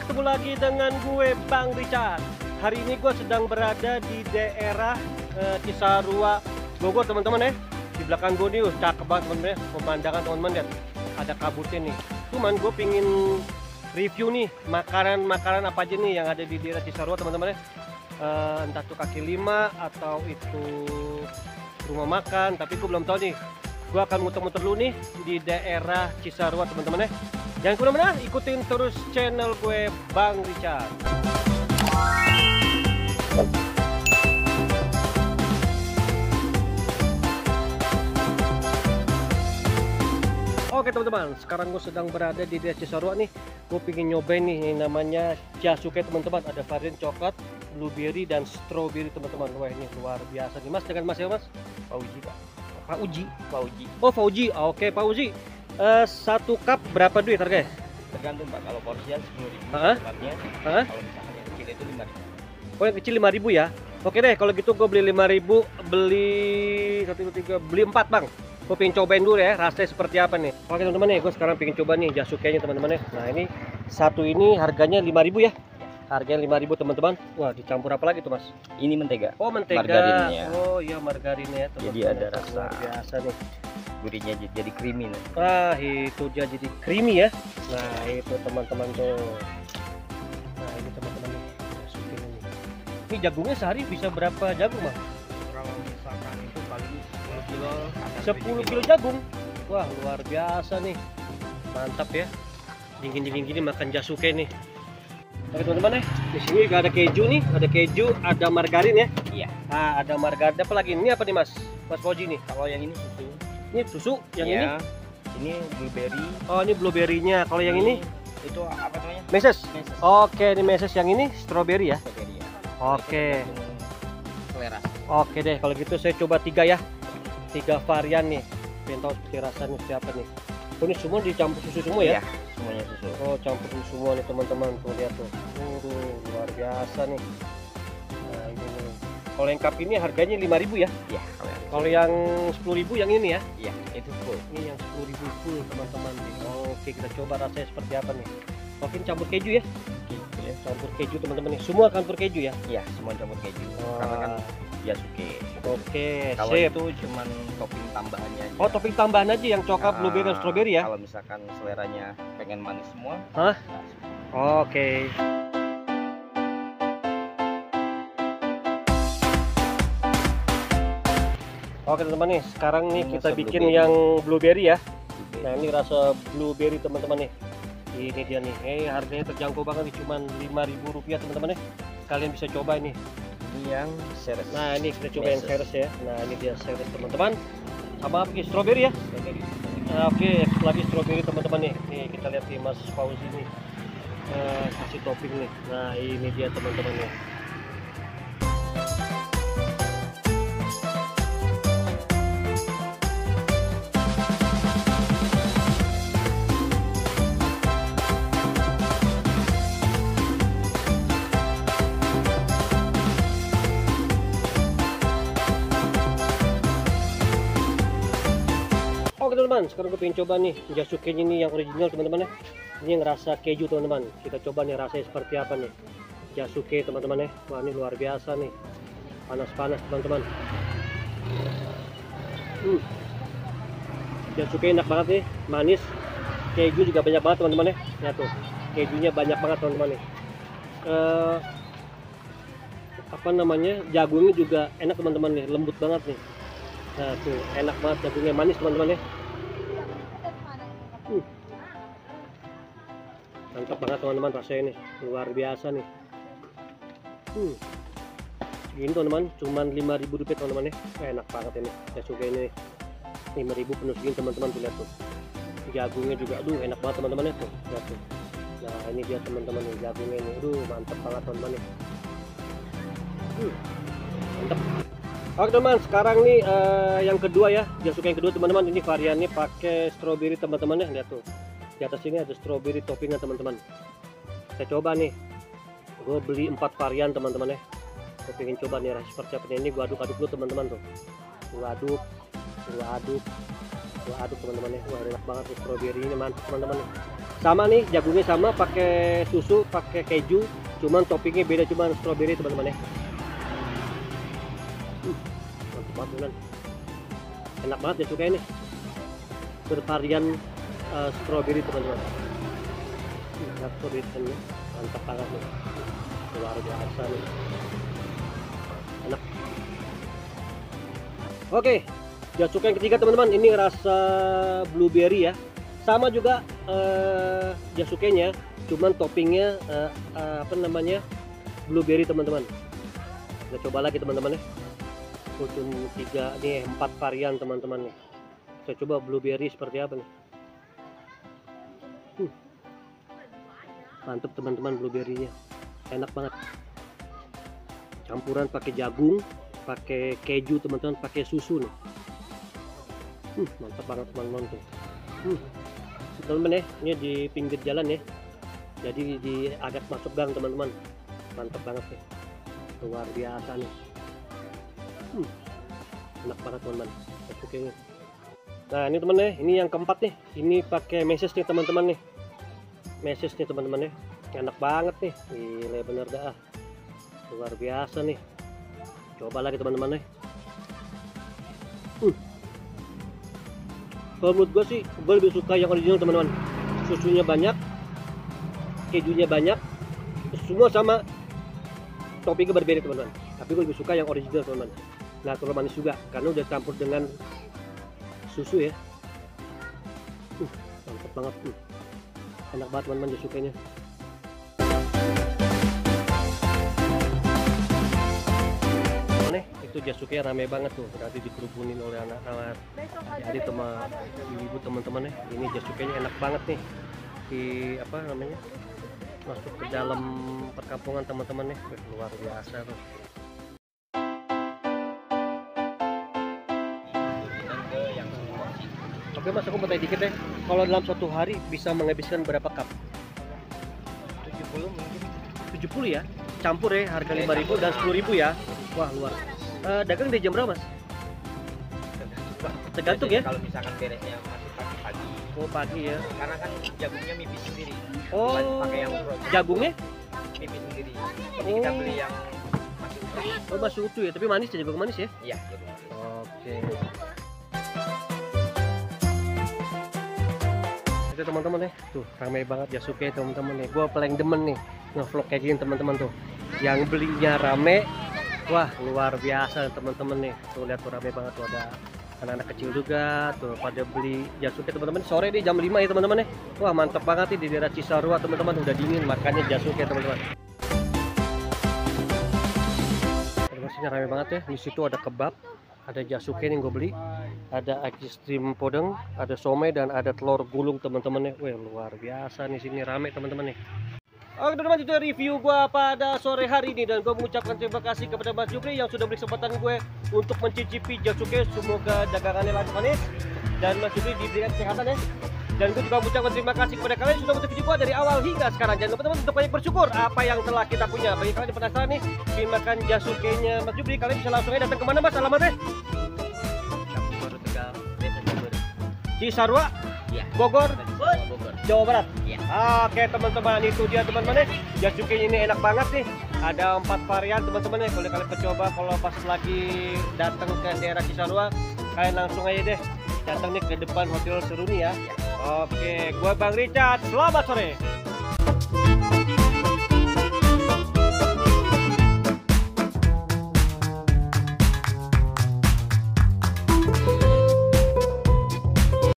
ketemu lagi dengan gue Bang Richard. Hari ini gue sedang berada di daerah Cisarua, Bogor teman-teman ya. Di belakang gue nih, cakep banget teman-teman ya. Pemandangan teman-teman lihat, ada kabutnya nih. Cuman gue pingin review nih makanan apa aja nih yang ada di daerah Cisarua teman-teman ya. Entah itu kaki lima atau itu rumah makan, tapi gue belum tahu nih. Gue akan muter-muter dulu nih di daerah Cisarua teman-teman ya. Jangan kemana-mana, ikutin terus channel gue Bang Richard. Oke teman-teman, sekarang gue sedang berada di daerah Cisarua nih. Gue pengen nyobain nih yang namanya jasuke teman-teman. Ada varian coklat, blueberry dan strawberry teman-teman. Wah ini luar biasa nih mas. Dengan mas ya mas? Fauji pak. Pak Uji? Fauji. Oh Fauji, oke Pak Uji. Satu cup berapa duit harganya? Tergantung pak, kalau porsian 10.000 Hah? tempatnya. Hah? Kalau misalkan yang kecil itu 5.000. Oh yang kecil 5.000 ya? Oke deh, kalau gitu gue beli 5.000, beli 1, 2, 3, beli 4 bang. Gue pengen cobain dulu ya, rasanya seperti apa nih. Oke teman-teman nih, gue sekarang pengen coba nih jasukenya teman-teman ya. Nah ini satu ini harganya 5.000 ya. Harganya 5.000 teman-teman. Wah dicampur apa lagi tuh mas? Ini mentega. Oh mentega. Margarinnya. Oh iya margarinnya teman-teman. Jadi ada rasa luar biasa nih. Gurihnya jadi creamy nih. Nah itu dia jadi creamy ya. Nah itu teman-teman tuh. Nah ini teman-teman nih, masukin ini. Ini jagungnya sehari bisa berapa jagung mah? Kalau misalkan itu paling 10 kilo. 10 kilo jagung. Wah luar biasa nih. Mantap ya. Dingin-dingin gini makan jasuke nih. Oke teman-teman ya, di sini juga ada keju nih, ada keju, ada margarin ya. Iya. Nah ada margarin apa lagi? Ini apa nih mas? Mas Fauji nih. Kalau yang ini susu. Ini susu, yang Iya. Ini blueberry. Oh ini blueberry-nya. Kalau yang ini itu apa namanya? meses. Meses. Oke, ini meses, yang ini strawberry ya. Strawberry ya. Oke. Itu tergantung selera. Oke deh, kalau gitu saya coba 3 ya. 3 varian nih. Pengen tahu seperti rasanya seperti apa nih. Oh, ini semua dicampur susu semua ya? Iya, semuanya susu. Oh, campur susu semua nih teman-teman. Tuh lihat tuh. Luar biasa nih. Nah, ini nih. Kalau yang cup ini harganya 5.000 ya? Iya, Kalau yang 10.000 yang ini ya? iya, itu full. Ini yang 10.000 full teman-teman. Oke, kita coba rasanya seperti apa nih. Oke, campur keju ya? Gitu ya. Campur keju teman-teman nih. Semua campur keju ya? Iya, semua campur keju. Wah. Karena kan jasuke. Oke, Kalau sip. itu cuman topping tambahannya aja. Oh, topping tambahan aja yang coklat, blueberry dan strawberry ya? Kalau misalkan seleranya pengen manis semua. Hah? nah, Oke. Oke teman-teman nih, sekarang nih Ini kita rasa bikin blueberry. yang blueberry ya. blueberry. Nah ini rasa blueberry teman-teman nih. Ini dia nih, harganya terjangkau banget nih, cuman Rp5.000 teman-teman nih. Kalian bisa coba ini. Ini yang seres. Nah ini kita coba yang Meses. seres ya. Nah ini dia seres teman-teman. Sama apa lagi? Strawberry ya? Strawberry. Nah, oke, lagi strawberry teman-teman nih. Nih kita lihat nih Mas Fauzi nih. Kasih topping nih. Nah ini dia teman-teman nih. Oke teman-teman, sekarang gue pengen coba nih jasukenya ini yang original teman-teman ya. Ini yang rasa keju teman-teman. Kita coba nih rasanya seperti apa nih jasuke teman-teman ya. Wah ini luar biasa nih, panas-panas teman-teman. Jasuke enak banget nih, manis. Keju juga banyak banget teman-teman ya. Lihat tuh, kejunya banyak banget teman-teman nih. Apa namanya, jagungnya juga enak teman-teman nih, lembut banget nih. Nah tuh enak banget, jagungnya manis teman-teman ya. Mantap banget teman-teman rasanya nih, luar biasa nih. Gini teman-teman, cuman Rp5.000 teman-teman ya. Enak banget ini jasuke ini. 5.000 penuh segini teman-teman, tuh lihat tuh. Jagungnya juga aduh enak banget teman-teman ya tuh. Lihat tuh. Nah ini dia teman-teman nih jagungnya ini. Aduh mantap banget teman-teman ya. Mantap. Oke teman, sekarang nih yang kedua ya, jasuke yang kedua teman-teman. Ini variannya pakai strawberry teman-teman ya. Lihat tuh, di atas ini ada strawberry toppingnya teman-teman. Saya coba nih, gue beli 4 varian teman-teman ya. Gue pengen coba nih rasanya seperti apa nih. Ini gue aduk-aduk dulu teman-teman tuh. Gue aduk teman-teman ya. Wah enak banget nih strawberry ini, mantap teman-teman nih. Sama nih, jagungnya sama, pakai susu, pakai keju, cuman toppingnya beda, cuman strawberry teman-teman ya. Mantap banget beneran. Enak banget ya suka ini. Bervarian strawberry teman-teman. Enak strawberry teman, mantap banget nih. Luar biasa nih. Enak. Oke, Jasuke yang ketiga teman-teman, ini rasa blueberry ya. Sama juga Jasukenya, cuman toppingnya apa namanya, blueberry teman-teman. Kita coba lagi teman-teman ya. Cuma 4 varian teman-teman nih. Saya coba blueberry seperti apa nih. Mantap teman-teman, blueberry-nya enak banget. Campuran pakai jagung, pakai keju teman-teman, pakai susu nih. Mantap banget teman-teman tuh. Teman-teman ya, ini di pinggir jalan ya, jadi di agak masuk gang teman-teman. Mantap banget ya, luar biasa nih. Enak banget teman-teman. Oke. Nah ini teman ya, ini yang keempat nih, ini pakai meses nih teman-teman nih. Meses nih teman-teman ya, enak banget nih. Gila bener dah, luar biasa nih. Coba lagi teman-teman nih. Kalau menurut gue sih, gue lebih suka yang original teman-teman. Susunya banyak, kejunya banyak, semua sama, toppingnya berbeda teman-teman. Tapi gue lebih suka yang original teman-teman. Natural manis juga, karena udah campur dengan susu ya. Mantap banget. Enak banget teman-teman Jasukenya. Itu Jasukenya rame banget tuh, berarti dikerubunin oleh anak-anak. Jadi ibu teman-teman ya, ini Jasukenya enak banget nih. Di apa namanya, masuk ke dalam perkampungan teman-teman nih, luar biasa tuh. Oke mas, aku mau tanya dikit deh, kalau dalam suatu hari bisa menghabiskan berapa cup? 70 mungkin. 70 ya? Campur ya, harga 5.000 dan 10.000 ya? Wah luar. Dagang dari jam berapa mas? Tergantung ya? Kalau misalkan beresnya masih pagi-pagi. Oh pagi ya? Karena kan jagungnya mipis sendiri. Oh, pakai yang jagungnya? Mipis sendiri. Jadi kita beli yang masih utuh. Oh masih utuh ya, tapi manis ya, jagung manis ya? Iya, jagung manis. Oke. Itu teman-teman ya, tuh ramai banget Jasuke teman-teman nih. Gue paling demen nih nge-vlog kayak gini teman-teman tuh. Yang belinya rame, wah luar biasa teman-teman nih. Tuh lihat tuh rame banget tuh, ada anak-anak kecil juga tuh pada beli Jasuke teman-teman. Sore nih jam 5 ya teman-teman ya. Wah mantap banget nih di daerah Cisarua teman-teman, udah dingin makanya Jasuke teman-teman. Masihnya rame banget ya. Di situ ada kebab, ada Jasuke yang gue beli, ada es krim podeng, ada somai dan ada telur gulung teman-teman ya. Wah luar biasa nih, sini rame teman-teman nih. Oke teman-teman, itu review gue pada sore hari ini, dan gue mengucapkan terima kasih kepada Mas Jupri yang sudah beri kesempatan gue untuk mencicipi Jasuke. Semoga dagangannya lancar manis dan Mas Jupri diberikan kesehatan ya. Dan gue juga mengucapkan terima kasih kepada kalian yang sudah menonton video gue dari awal hingga sekarang. Jangan lupa teman-teman untuk banyak bersyukur apa yang telah kita punya. Bagi kalian yang penasaran nih ingin makan Jasukenya Mas Jupri, kalian bisa langsung aja datang kemana mas alamatnya? Baru Tegal, Desa Jabur. Cisarua, Iya. Bogor, Bogor. Jawa Barat. Iya. Oke teman-teman, itu dia teman-teman ya. Jasuke ini enak banget nih. Ada 4 varian teman-teman ya. Boleh kalian coba kalau pas lagi datang ke daerah Cisarua, kalian langsung aja deh datang nih ke depan Hotel Seruni ya. Oke, gua Bang Richard. Selamat sore.